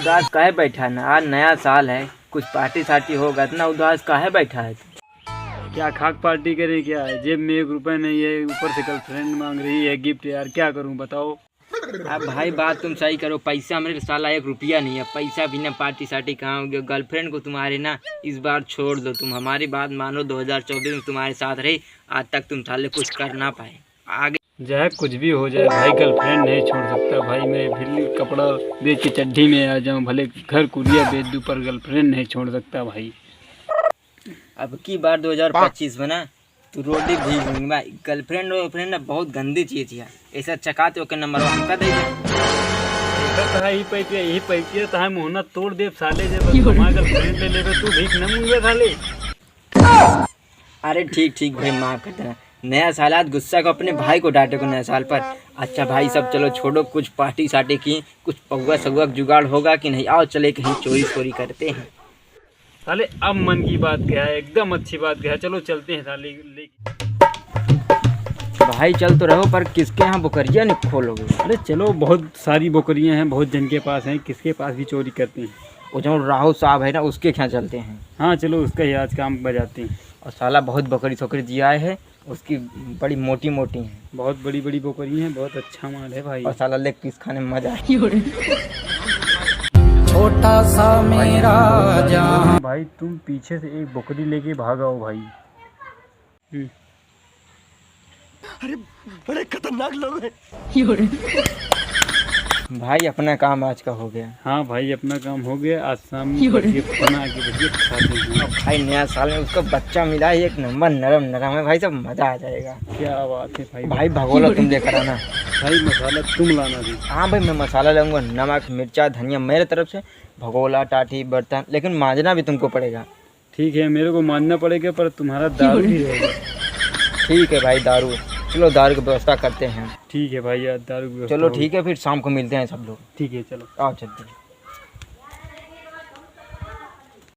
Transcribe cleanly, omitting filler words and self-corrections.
उदास काहे बैठा है ना? आज नया साल है, कुछ पार्टी सार्टी होगा, इतना उदास काहे बैठा है? क्या खाक पार्टी करें? क्या है, जेब में 1 रुपए नहीं है, ऊपर से गर्लफ्रेंड मांग रही है गिफ्ट। यार क्या करूं बताओ। अब भाई बात तुम सही करो, पैसा मेरे साला 1 रुपया नहीं है, पैसा बिना पार्टी सार्टी कहाँ होगी। गर्लफ्रेंड को तुम्हारे ना इस बार छोड़ दो, तुम हमारी बात मानो। 2024 में तुम्हारे साथ रही, आज तक तुम साले कुछ कर ना पाए। आगे चाहे कुछ भी हो जाए भाई, गर्लफ्रेंड नहीं छोड़ सकता भाई। मैं फिर कपड़ा बेच के चड्ढी में आ जाऊं, भले घर कुरिया बेच दूं, पर गर्लफ्रेंड नहीं छोड़ सकता भाई। अब की बार 2025 में ना तू रोटी भी भाई। गर्लफ्रेंड वर्लफ्रेंड ना बहुत गंदी चीज है, ऐसा चकाते होकर नंबर हमका दे यही पैसे तहा मोहना तोड़ दे साले। जब हमारा गर्लफ्रेंड ले लेबे तू भीख न मुंगे साले। अरे ठीक भाई, माफ कर देना। नया साल आज गुस्सा को अपने भाई को डांटे को नया साल पर। अच्छा भाई सब चलो छोड़ो, कुछ पार्टी सार्टी की, कुछ पौवा सगुआ जुगाड़ होगा कि नहीं? आओ चले कहीं चोरी चोरी करते हैं साले। अब मन की बात क्या है, एकदम अच्छी बात क्या है, चलो चलते हैं साले। भाई चल तो रहो, पर किसके यहाँ बकरियाँ नहीं खोलोगे? अरे चलो, बहुत सारी बकरियां हैं, बहुत जन के पास हैं, किसके पास भी चोरी करते हैं। वो जो राहुल साहब है ना, उसके यहाँ चलते हैं। हाँ चलो, उसका ही आज काम बजाते हैं। और साला बहुत बकरी छोकरी दिया है, उसकी बड़ी मोटी मोटी है, बहुत बड़ी बड़ी बकरी हैं, बहुत अच्छा माल है भाई। और साला लेग पीस खाने में मजा है। छोटा सा मेरा जहां। भाई तुम पीछे से एक बकरी लेके भागाओ भाई। अरे बड़े खतरनाक लोग हैं। भाई अपना काम आज का हो गया। हाँ भाई अपना काम हो गया। आज शाम गिफ्ट बना के भैया खाते हैं। भाई नया साल में उसको बच्चा मिला है, एक नंबर नरम नरम है भाई, सब मजा आ जाएगा। क्या बात है भाई। भाई भगोला तुम लेकर आना। भाई मसाला तुम लाना भी। हाँ भाई मैं मसाला लाऊंगा, नमक मिर्चा धनिया मेरे तरफ से, भगोला टाटी बर्तन, लेकिन मांजना भी तुमको पड़ेगा। ठीक है, मेरे को मानना पड़ेगा, पर तुम्हारा दारू भी रहेगा। ठीक है भाई, दारू, चलो दारू की व्यवस्था करते हैं। ठीक है भाई यार, दारू की व्यवस्था चलो ठीक है, फिर शाम को मिलते हैं सब लोग। ठीक है चलो, आओ चलते हैं।